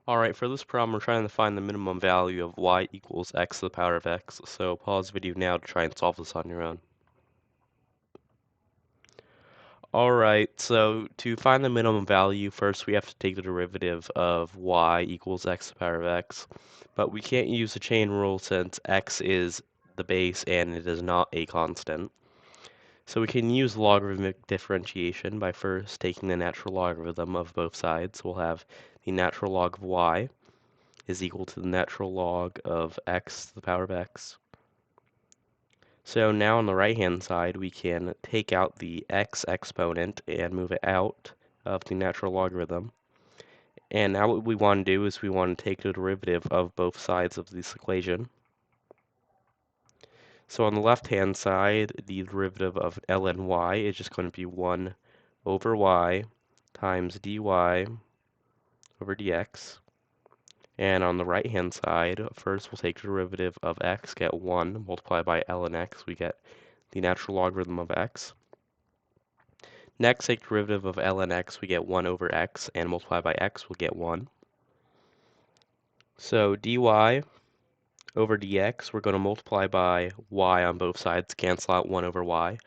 Alright, for this problem, we're trying to find the minimum value of y equals x to the power of x, so pause the video now to try and solve this on your own. Alright, so to find the minimum value, first we have to take the derivative of y equals x to the power of x, but we can't use the chain rule since x is the base and it is not a constant. So we can use logarithmic differentiation by first taking the natural logarithm of both sides. We'll have the natural log of y is equal to the natural log of x to the power of x. So now on the right-hand side, we can take out the x exponent and move it out of the natural logarithm. And now what we want to do is we want to take the derivative of both sides of this equation. So on the left-hand side, the derivative of ln y is just going to be 1 over y times dy over dx. And on the right-hand side, first we'll take the derivative of x, get 1, multiplied by ln x, we get the natural logarithm of x. Next, take the derivative of ln x, we get 1 over x, and multiply by x, we'll get 1. So dy over dx, we're going to multiply by y on both sides, cancel out 1 over y.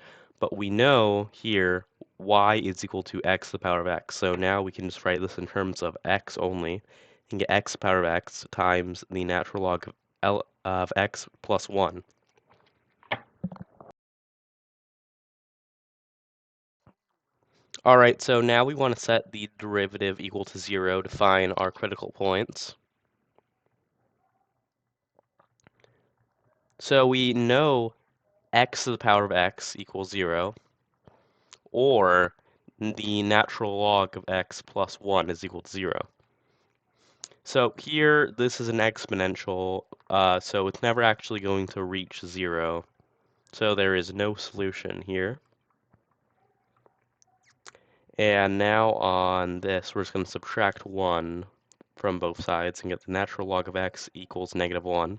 But we know here y is equal to x to the power of x. So now we can just write this in terms of x only, and get x to the power of x times the natural log of x plus 1. Alright, so now we want to set the derivative equal to 0 to find our critical points. So we know x to the power of x equals 0, or the natural log of x plus 1 is equal to 0. So here, this is an exponential, so it's never actually going to reach 0. So there is no solution here. And now on this, we're just going to subtract 1 from both sides and get the natural log of x equals negative 1.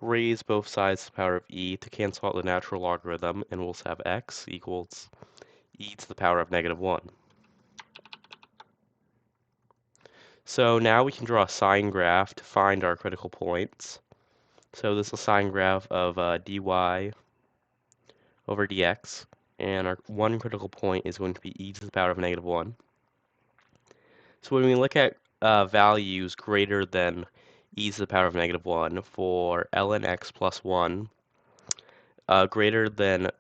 Raise both sides to the power of e to cancel out the natural logarithm, and we'll have x equals e to the power of negative 1. So now we can draw a sine graph to find our critical points. So this is a sine graph of dy over dx, and our one critical point is going to be e to the power of negative 1. So when we look at values greater than e to the power of negative 1 for ln x plus 1, greater than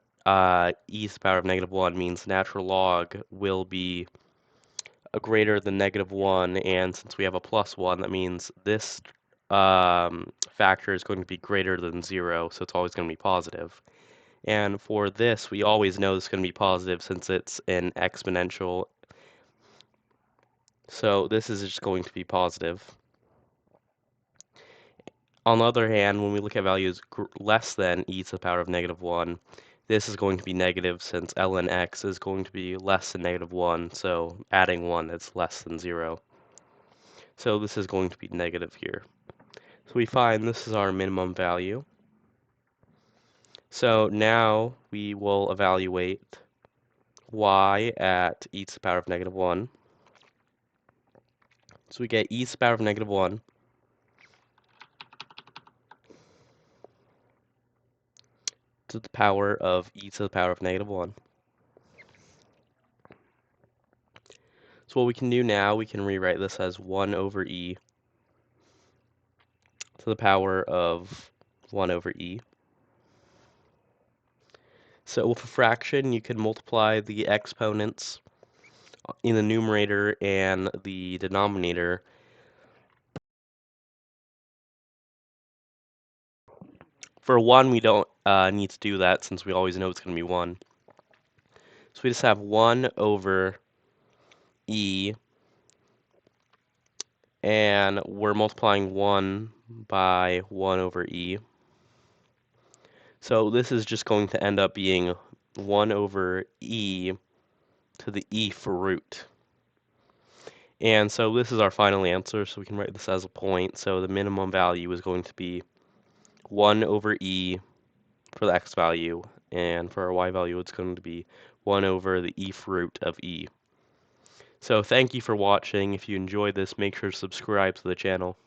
e to the power of negative 1 means natural log will be greater than negative 1, and since we have a plus 1, that means this factor is going to be greater than 0, so it's always going to be positive. And for this, we always know it's going to be positive since it's an exponential, so this is just going to be positive. On the other hand, when we look at values less than e to the power of negative 1, this is going to be negative since ln x is going to be less than negative 1, so adding 1 that's less than 0. So this is going to be negative here. So we find this is our minimum value. So now we will evaluate y at e to the power of negative 1. So we get e to the power of negative 1 to the power of e to the power of negative 1. So what we can do now, we can rewrite this as 1 over e to the power of 1 over e. So with a fraction, you can multiply the exponents in the numerator and the denominator. For 1, we don't need to do that since we always know it's going to be 1. So we just have 1 over e, and we're multiplying 1 by 1 over e. So this is just going to end up being 1 over e to the e-th root. And so this is our final answer, so we can write this as a point. So the minimum value is going to be 1 over e for the x value, and for our y value it's going to be 1 over the e-th root of e. So thank you for watching. If you enjoyed this, make sure to subscribe to the channel.